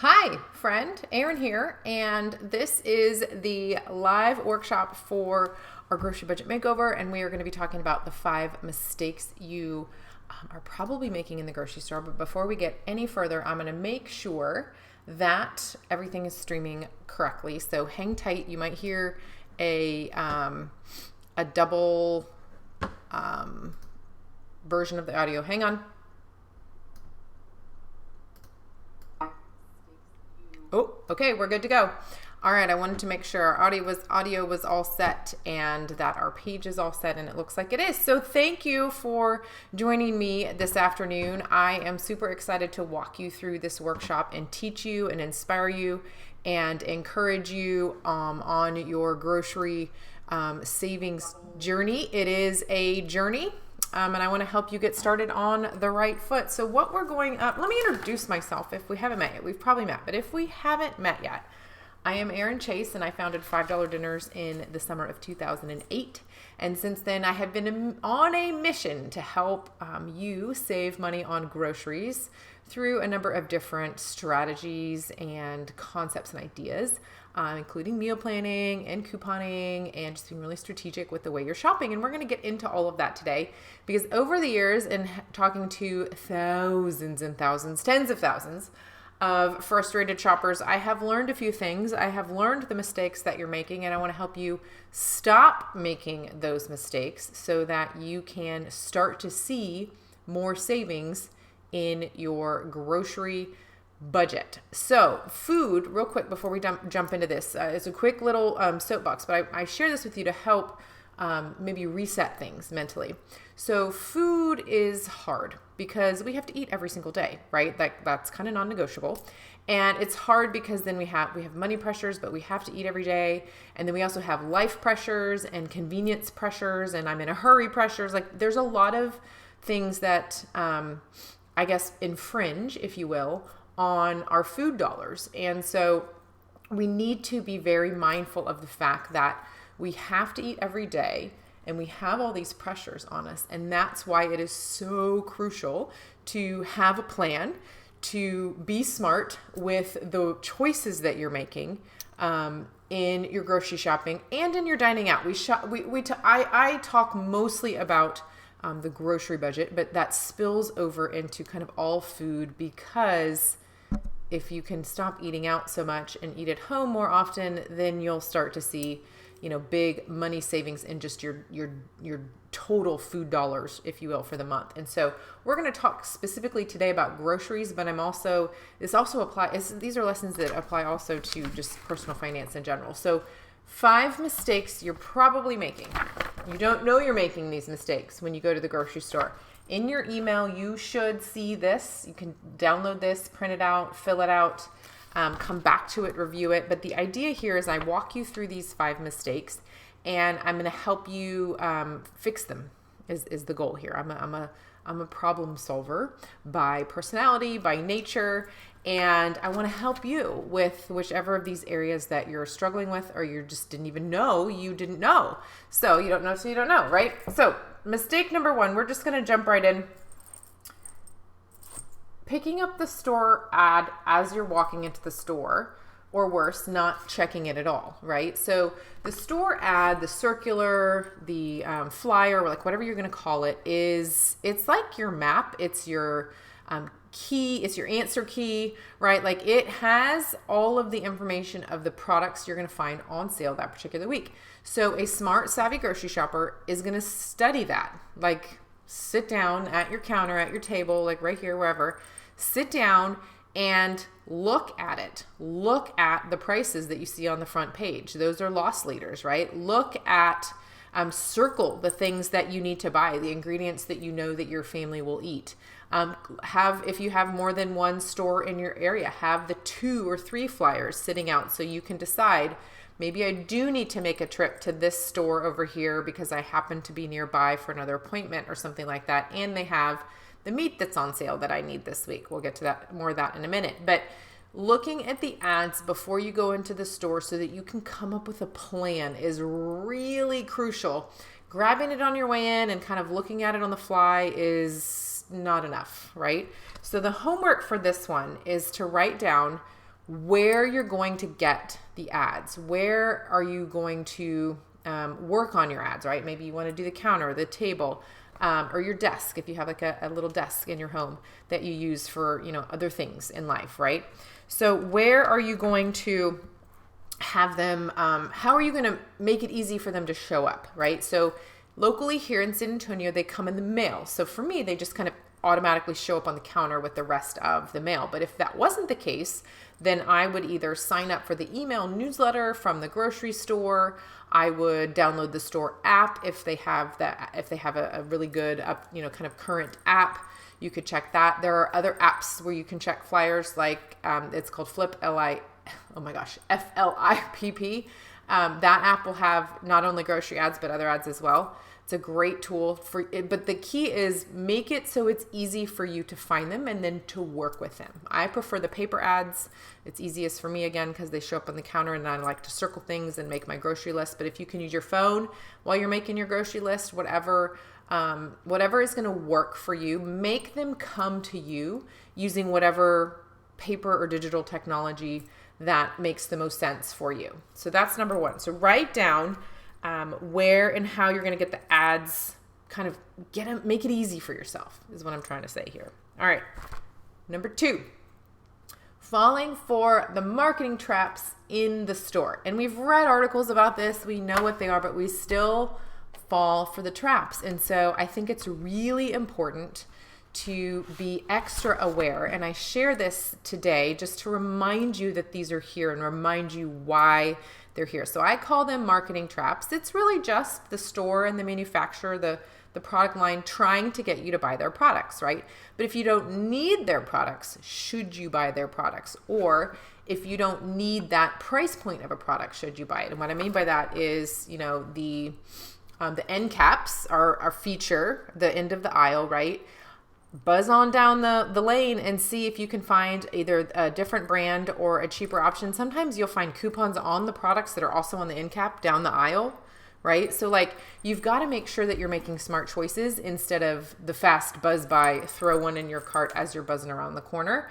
Hi, friend. Erin here, and this is the live workshop for our grocery budget makeover, and we are going to be talking about the 5 mistakes you are probably making in the grocery store. But before we get any further, I'm going to make sure that everything is streaming correctly. So hang tight. You might hear a double version of the audio. Hang on. Oh, okay, we're good to go. All right, I wanted to make sure our audio was all set and that our page is all set, and it looks like it is. So thank you for joining me this afternoon. I am super excited to walk you through this workshop and teach you and inspire you and encourage you on your grocery savings journey. It is a journey. And I want to help you get started on the right foot. So what we're going up, let me introduce myself if we haven't met yet. We've probably met, but if we haven't met yet, I am Erin Chase, and I founded $5 Dinners in the summer of 2008. And since then, I have been on a mission to help you save money on groceries through a number of different strategies and concepts and ideas, including meal planning and couponing and just being really strategic with the way you're shopping. And we're going to get into all of that today because over the years and talking to thousands and thousands, tens of thousands of frustrated shoppers, I have learned a few things. I have learned the mistakes that you're making, and I want to help you stop making those mistakes so that you can start to see more savings in your grocery budget. So food, real quick before we jump into this, is a quick little soapbox, but I share this with you to help maybe reset things mentally. So food is hard because we have to eat every single day, right? That's kind of non-negotiable. And it's hard because then we have money pressures, but we have to eat every day. And then we also have life pressures and convenience pressures and I'm in a hurry pressures. Like there's a lot of things that I guess infringe, if you will, on our food dollars. And so we need to be very mindful of the fact that we have to eat every day and we have all these pressures on us. And that's why it is so crucial to have a plan, to be smart with the choices that you're making in your grocery shopping and in your dining out. I talk mostly about the grocery budget, but that spills over into kind of all food, because if you can stop eating out so much and eat at home more often, then you'll start to see, big money savings in just your total food dollars, if you will, for the month. And so we're going to talk specifically today about groceries, but these are lessons that apply also to just personal finance in general. So 5 mistakes you're probably making. You don't know you're making these mistakes when you go to the grocery store. In your email, you should see this. You can download this, print it out, fill it out, come back to it, review it. But the idea here is I walk you through these 5 mistakes, and I'm going to help you fix them. Is the goal here? I'm a problem solver by personality, by nature, and I want to help you with whichever of these areas that you're struggling with, or you just didn't even know you didn't know. So you don't know, so you don't know, right? So mistake number 1, we're just going to jump right in. Picking up the store ad as you're walking into the store, or worse, not checking it at all, right? So the store ad, the circular, the flyer, or like whatever you're going to call it, it's like your map. It's your key, it's your answer key, right? Like it has all of the information of the products you're going to find on sale that particular week. So a smart, savvy grocery shopper is going to study that. Like sit down at your counter, at your table, like right here, wherever, sit down and look at it. Look at the prices that you see on the front page. Those are loss leaders, right? Look at, circle the things that you need to buy, the ingredients that you know that your family will eat. If you have more than one store in your area, have the 2 or 3 flyers sitting out so you can decide, maybe I do need to make a trip to this store over here because I happen to be nearby for another appointment or something like that. And they have the meat that's on sale that I need this week. We'll get to more of that in a minute. But looking at the ads before you go into the store so that you can come up with a plan is really crucial. Grabbing it on your way in and kind of looking at it on the fly is not enough, right? So the homework for this one is to write down where you're going to get the ads. Where are you going to work on your ads, right? Maybe you want to do the counter, the table, or your desk, if you have like a little desk in your home that you use for, other things in life, right? So where are you going to have them, how are you going to make it easy for them to show up, right? So locally here in San Antonio, they come in the mail. So for me, they just kind of automatically show up on the counter with the rest of the mail. But if that wasn't the case, then I would either sign up for the email newsletter from the grocery store. I would download the store app if they have a really good kind of current app. You could check that. There are other apps where you can check flyers, like it's called Flipp, FLIPP. That app will have not only grocery ads, but other ads as well. It's a great tool for it, but the key is make it so it's easy for you to find them and then to work with them. I prefer the paper ads. It's easiest for me, again, because they show up on the counter and I like to circle things and make my grocery list. But if you can use your phone while you're making your grocery list, whatever is going to work for you, make them come to you using whatever paper or digital technology that makes the most sense for you. So that's number one. So write down where and how you're going to get the ads, kind of make it easy for yourself is what I'm trying to say here. All right. Number two, falling for the marketing traps in the store. And we've read articles about this. We know what they are, but we still fall for the traps. And so I think it's really important to be extra aware. And I share this today just to remind you that these are here and remind you why they're here. So I call them marketing traps. It's really just the store and the manufacturer, the product line trying to get you to buy their products, right? But if you don't need their products, should you buy their products? Or if you don't need that price point of a product, should you buy it? And what I mean by that is, the end caps are feature, the end of the aisle, right? Buzz on down the lane and see if you can find either a different brand or a cheaper option. Sometimes you'll find coupons on the products that are also on the end cap down the aisle, right? So you've got to make sure that you're making smart choices instead of the fast buzz by, throw one in your cart as you're buzzing around the corner,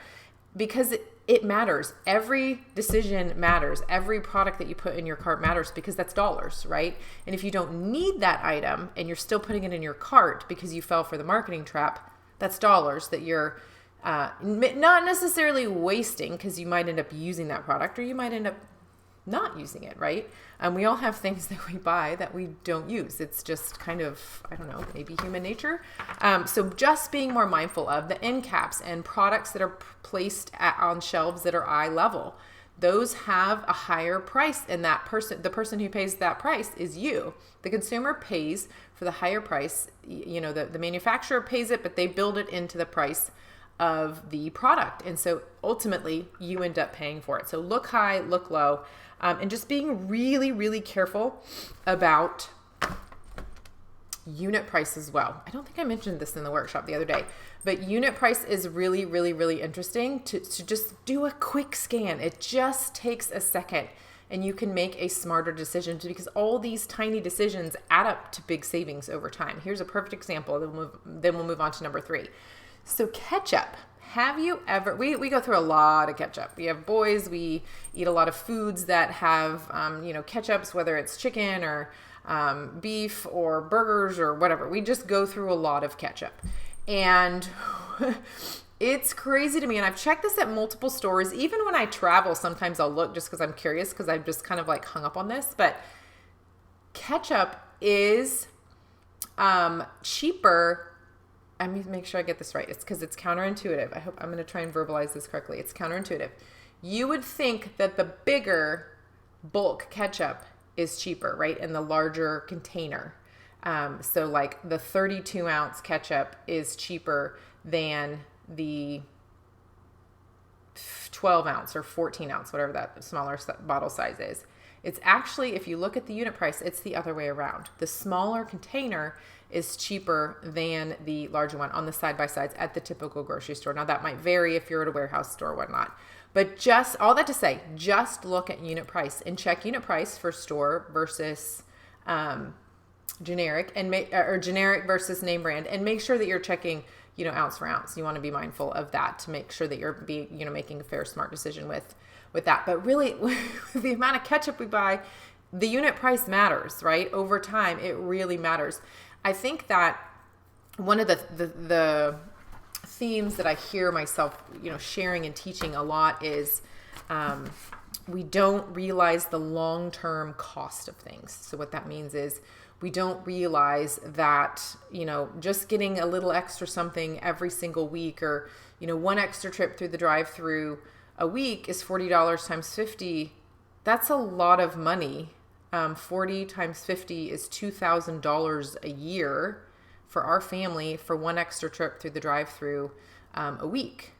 because it matters. Every decision matters. Every product that you put in your cart matters because that's dollars, right? And if you don't need that item and you're still putting it in your cart because you fell for the marketing trap, that's dollars that you're not necessarily wasting, because you might end up using that product or you might end up not using it, right? We all have things that we buy that we don't use. It's just kind of, I don't know, maybe human nature. So just being more mindful of the end caps and products that are placed on shelves that are eye level. Those have a higher price, and the person who pays that price is you. The consumer pays for the higher price. The manufacturer pays it, but they build it into the price of the product. And so ultimately you end up paying for it. So look high, look low, and just being really, really careful about unit price as well. I don't think I mentioned this in the workshop the other day, but unit price is really, really, really interesting to just do a quick scan. It just takes a second and you can make a smarter decision, because all these tiny decisions add up to big savings over time. Here's a perfect example. Then we'll move on to number three. So ketchup. Have you ever, we go through a lot of ketchup. We have boys, we eat a lot of foods that have, ketchups, whether it's chicken or beef or burgers or whatever. We just go through a lot of ketchup. And it's crazy to me. And I've checked this at multiple stores. Even when I travel, sometimes I'll look just because I'm curious, because I've just kind of hung up on this. But ketchup is cheaper. Let me make sure I get this right. It's because it's counterintuitive. I hope I'm going to try and verbalize this correctly. It's counterintuitive. You would think that the bigger bulk ketchup is cheaper, right? In the larger container. So the 32 ounce ketchup is cheaper than the 12 ounce or 14 ounce, whatever that smaller bottle size is. It's actually, if you look at the unit price, it's the other way around. The smaller container is cheaper than the larger one on the side-by-sides at the typical grocery store. Now that might vary if you're at a warehouse store or whatnot, but just all that to say, just look at unit price and check unit price for store versus generic, and generic versus name brand, and make sure that you're checking ounce for ounce. You want to be mindful of that to make sure that you're making a fair, smart decision with that. But really, with the amount of ketchup we buy, the unit price matters, right? Over time, it really matters. I think that one of the themes that I hear myself, sharing and teaching a lot is we don't realize the long-term cost of things. So what that means is we don't realize that, just getting a little extra something every single week, or, one extra trip through the drive-through a week is $40 times 50. That's a lot of money. 40 times 50 is $2,000 a year for our family for one extra trip through the drive-through a week.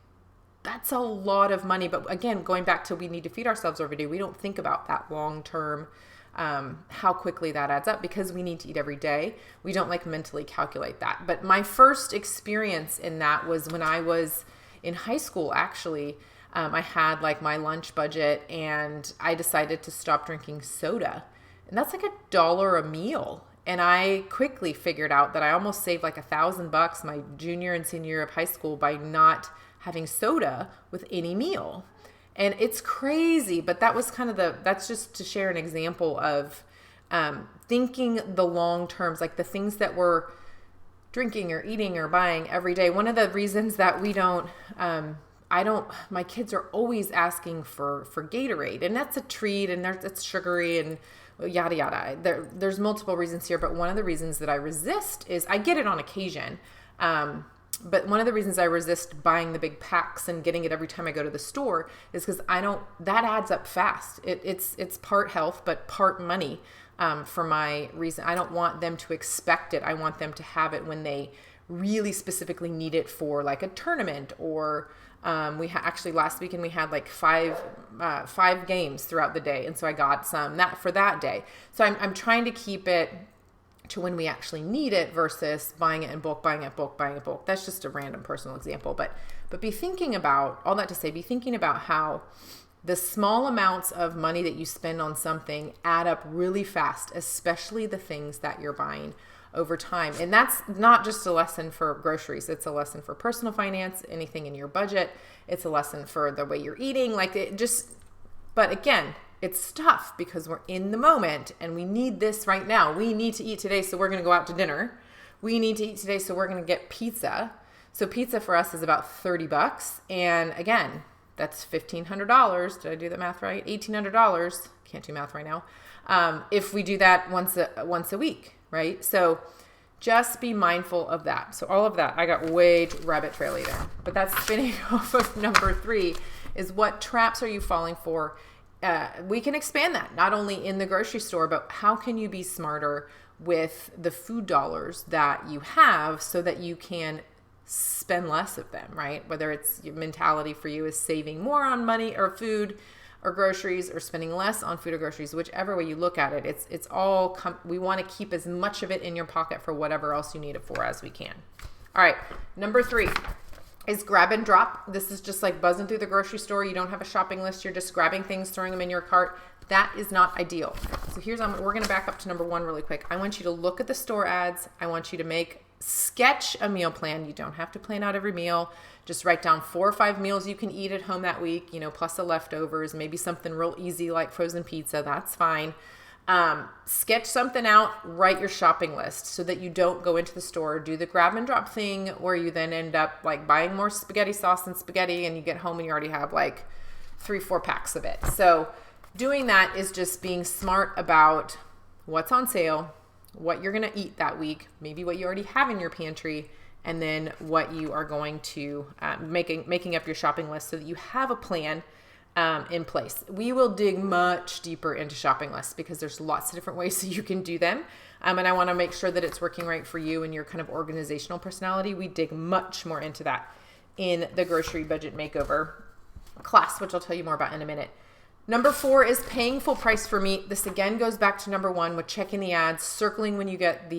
That's a lot of money. But again, going back to we need to feed ourselves every day, we don't think about that long-term, how quickly that adds up, because we need to eat every day. We don't mentally calculate that. But my first experience in that was when I was in high school, actually. I had my lunch budget, and I decided to stop drinking soda. And that's $1 a meal. And I quickly figured out that I almost saved $1,000 my junior and senior year of high school by not having soda with any meal. And it's crazy, but that was that's just to share an example of thinking the long terms, the things that we're drinking or eating or buying every day. One of the reasons that we don't, my kids are always asking for Gatorade, and that's a treat, and it's sugary and yada, yada. There's multiple reasons here, but one of the reasons that I resist is I get it on occasion. But one of the reasons I resist buying the big packs and getting it every time I go to the store is because that adds up fast. It's part health, but part money, for my reason. I don't want them to expect it. I want them to have it when they really specifically need it for a tournament, or actually last weekend we had 5 games throughout the day. And so I got some for that day. So I'm trying to keep it to when we actually need it versus buying it in bulk. That's just a random personal example, but be thinking about all that to say, be thinking about how the small amounts of money that you spend on something add up really fast, especially the things that you're buying over time. And that's not just a lesson for groceries. It's a lesson for personal finance, anything in your budget. It's a lesson for the way you're eating. But again, it's tough because we're in the moment and we need this right now. We need to eat today, so we're going to go out to dinner. We need to eat today, so we're going to get pizza. So pizza for us is about $30. And again, that's $1,500. Did I do the math right? $1,800. Can't do math right now. If we do that once a week, right? So just be mindful of that. So all of that, I got way rabbit traily there. But that's spinning off of number 3 is what traps are you falling for? We can expand that not only in the grocery store, but how can you be smarter with the food dollars that you have so that you can spend less of them, right? Whether it's your mentality for you is saving more on money or food or groceries, or spending less on food or groceries, whichever way you look at it, it's all, we want to keep as much of it in your pocket for whatever else you need it for as we can. All right, number 3 is grab and drop. This is just buzzing through the grocery store. You don't have a shopping list. You're just grabbing things, throwing them in your cart. That is not ideal. So we're going to back up to number 1 really quick. I want you to look at the store ads. I want you to sketch a meal plan. You don't have to plan out every meal. Just write down 4 or 5 meals you can eat at home that week, plus the leftovers, maybe something real easy like frozen pizza. That's fine. Sketch something out, write your shopping list so that you don't go into the store, do the grab and drop thing where you then end up buying more spaghetti sauce and spaghetti, and you get home and you already have 3-4 packs of it. So doing that is just being smart about what's on sale, what you're going to eat that week, maybe what you already have in your pantry, and then what you are going to making up your shopping list so that you have a plan in place. We will dig much deeper into shopping lists because there's lots of different ways that you can do them. And I want to make sure that it's working right for you and your kind of organizational personality. We dig much more into that in the grocery budget makeover class, which I'll tell you more about in a minute. Number 4 is paying full price for meat. This again goes back to number 1 with checking the ads, circling when you get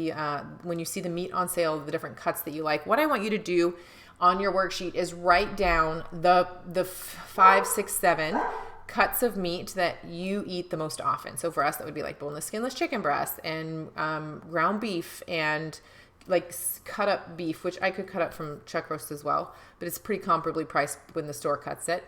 when you see the meat on sale, the different cuts that you like. What I want you to do on your worksheet is write down the 5, 6, 7 cuts of meat that you eat the most often. So for us, that would be boneless, skinless chicken breast and ground beef and like cut up beef, which I could cut up from chuck roast as well, but it's pretty comparably priced when the store cuts it.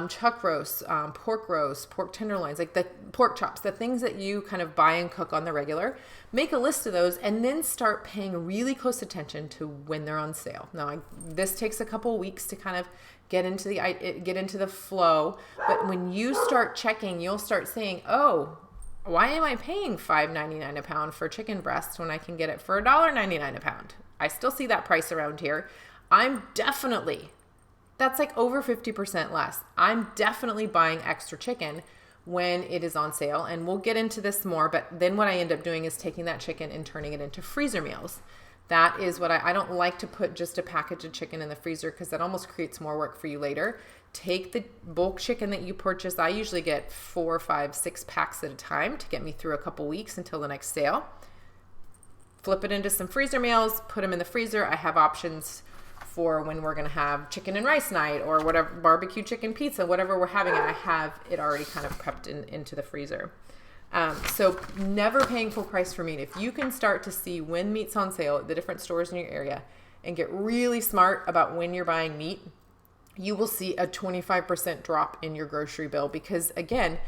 Chuck roast, pork tenderloins, like the pork chops, the things that you kind of buy and cook on the regular. Make a list of those and then start paying really close attention to when they're on sale. Now, this takes a couple of weeks to kind of get into the flow, but when you start checking, you'll start saying, oh, why am I paying $5.99 a pound for chicken breast when I can get it for $1.99 a pound? I still see that price around here. That's like over 50% less. I'm definitely buying extra chicken when it is on sale. And we'll get into this more, but then what I end up doing is taking that chicken and turning it into freezer meals. That is what I don't like to put just a package of chicken in the freezer because that almost creates more work for you later. Take the bulk chicken that you purchase. I usually get 4, 5, 6 packs at a time to get me through a couple weeks until the next sale. Flip it into some freezer meals, put them in the freezer. I have options for when we're going to have chicken and rice night or whatever, barbecue chicken pizza, whatever we're having. I have it already kind of prepped into the freezer. So never paying full price for meat. If you can start to see when meat's on sale at the different stores in your area and get really smart about when you're buying meat, you will see a 25% drop in your grocery bill because again,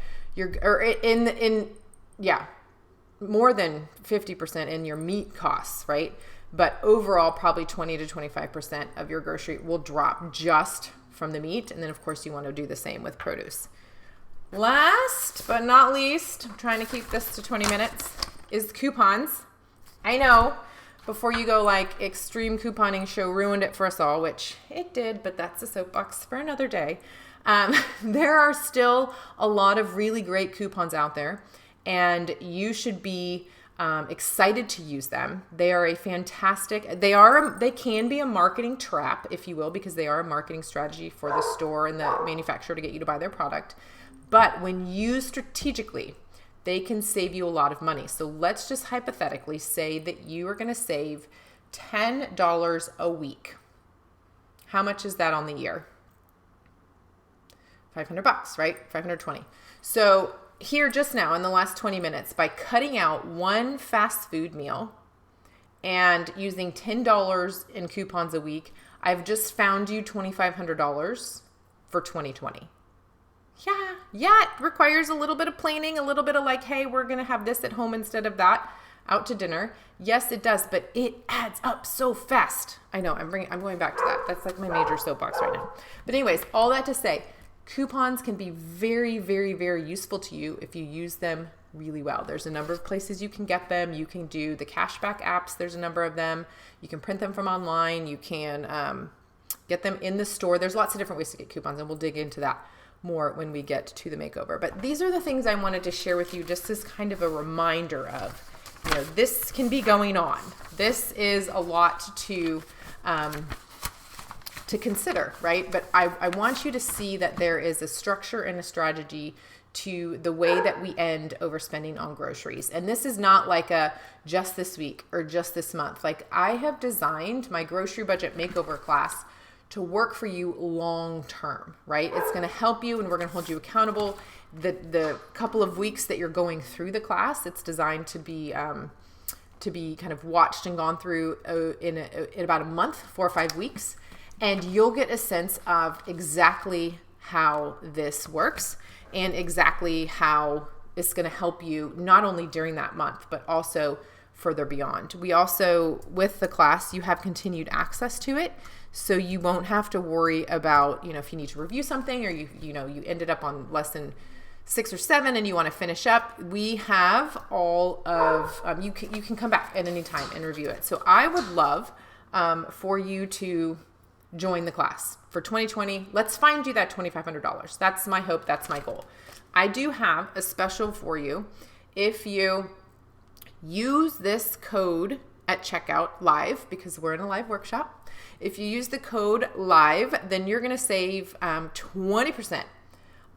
more than 50% in your meat costs, right? But overall, probably 20 to 25% of your grocery will drop just from the meat. And then of course you want to do the same with produce. Last but not least, I'm trying to keep this to 20 minutes, is coupons. I know, before you go like extreme couponing show ruined it for us all, which it did, but that's a soapbox for another day. There are still a lot of really great coupons out there, and you should be excited to use them. They are they can be a marketing trap, if you will, because they are a marketing strategy for the store and the manufacturer to get you to buy their product. But when used strategically, they can save you a lot of money. So let's just hypothetically say that you are going to save $10 a week. How much is that on the year? $500, right? $520. So here just now in the last 20 minutes, by cutting out one fast food meal and using $10 in coupons a week, I've just found you $2,500 for 2020. Yeah, it requires a little bit of planning, a little bit of like, hey, we're going to have this at home instead of that out to dinner. Yes, it does, but it adds up so fast. I know, I'm going back to that. That's like my major soapbox right now. But anyways, all that to say, coupons can be very, very, very useful to you if you use them really well. There's a number of places you can get them. You can do the cashback apps. There's a number of them. You can print them from online. You can get them in the store. There's lots of different ways to get coupons, and we'll dig into that more when we get to the makeover. But these are the things I wanted to share with you just as kind of a reminder of, this can be going on. This is a lot to consider, right? But I want you to see that there is a structure and a strategy to the way that we end overspending on groceries. And this is not like a just this week or just this month. Like I have designed my grocery budget makeover class to work for you long term, right? It's going to help you and we're going to hold you accountable. The couple of weeks that you're going through the class, it's designed to be kind of watched and gone through in about a month, 4 or 5 weeks. And you'll get a sense of exactly how this works and exactly how it's going to help you not only during that month, but also further beyond. We also, with the class, you have continued access to it. So you won't have to worry about, if you need to review something or you ended up on lesson 6 or 7 and you want to finish up. We have all of, you can come back at any time and review it. So I would love for you to join the class for 2020. Let's find you that $2,500. That's my hope. That's my goal. I do have a special for you. If you use this code at checkout live, because we're in a live workshop, if you use the code live, then you're going to save 20%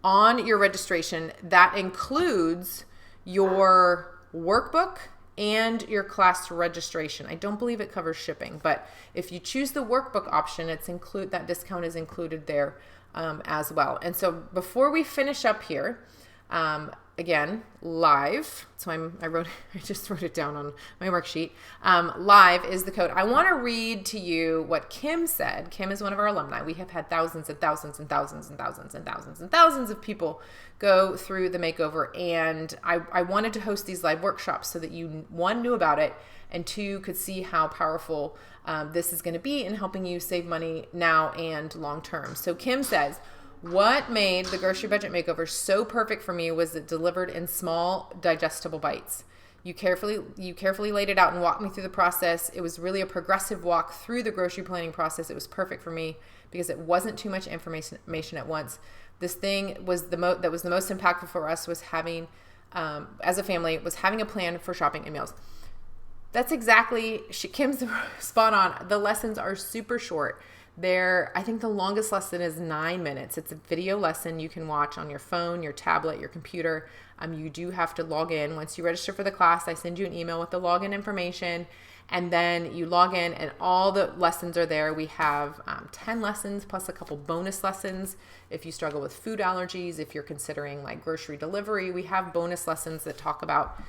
on your registration. That includes your workbook and your class registration. I don't believe it covers shipping, but if you choose the workbook option, that discount is included there as well. And so before we finish up here, Again, live. So I just wrote it down on my worksheet. Live is the code. I want to read to you what Kim said. Kim is one of our alumni. We have had thousands and thousands and thousands and thousands and thousands and thousands of people go through the makeover. And I wanted to host these live workshops so that you, one, knew about it, and two, could see how powerful this is going to be in helping you save money now and long term. So Kim says, what made the grocery budget makeover so perfect for me was it delivered in small, digestible bites. You carefully laid it out and walked me through the process. It was really a progressive walk through the grocery planning process. It was perfect for me because it wasn't too much information at once. This thing was the most impactful for us was having, as a family, was having a plan for shopping and meals. That's exactly, Kim's spot on. The lessons are super short. I think the longest lesson is 9 minutes. It's a video lesson you can watch on your phone, your tablet, your computer. You do have to log in. Once you register for the class, I send you an email with the login information, and then you log in and all the lessons are there. We have 10 lessons plus a couple bonus lessons. If you struggle with food allergies, if you're considering like grocery delivery, we have bonus lessons that talk about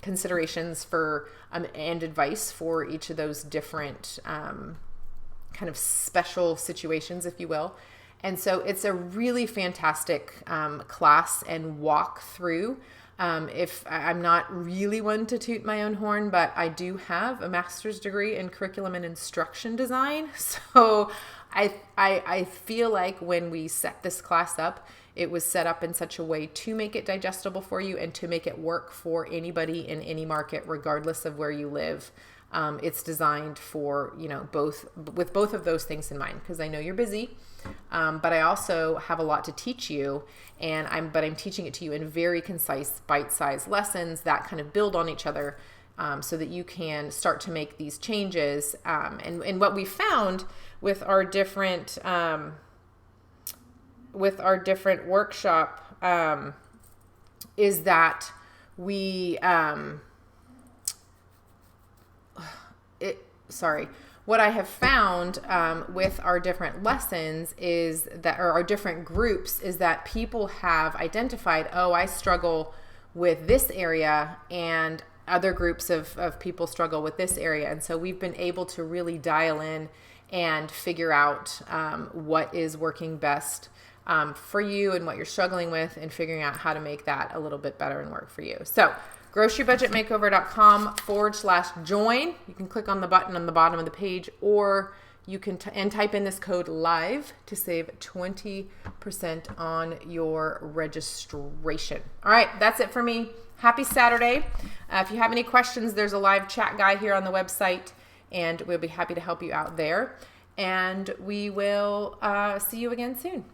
considerations for and advice for each of those different kind of special situations, if you will. And so it's a really fantastic class and walk through. If I'm not really one to toot my own horn, but I do have a master's degree in curriculum and instruction design. So I feel like when we set this class up, it was set up in such a way to make it digestible for you and to make it work for anybody in any market, regardless of where you live. It's designed for, with both of those things in mind, because I know you're busy, but I also have a lot to teach you, and I'm teaching it to you in very concise, bite-sized lessons that kind of build on each other, so that you can start to make these changes. And what we found with our different workshop is that we what I have found with our different lessons is that, or our different groups, is that people have identified, oh, I struggle with this area, and other groups of people struggle with this area. And so we've been able to really dial in and figure out what is working best for you and what you're struggling with, and figuring out how to make that a little bit better and work for you. So grocerybudgetmakeover.com/join. You can click on the button on the bottom of the page, or you can type in this code LIVE to save 20% on your registration. All right, that's it for me. Happy Saturday. If you have any questions, there's a live chat guy here on the website, and we'll be happy to help you out there. And we will see you again soon.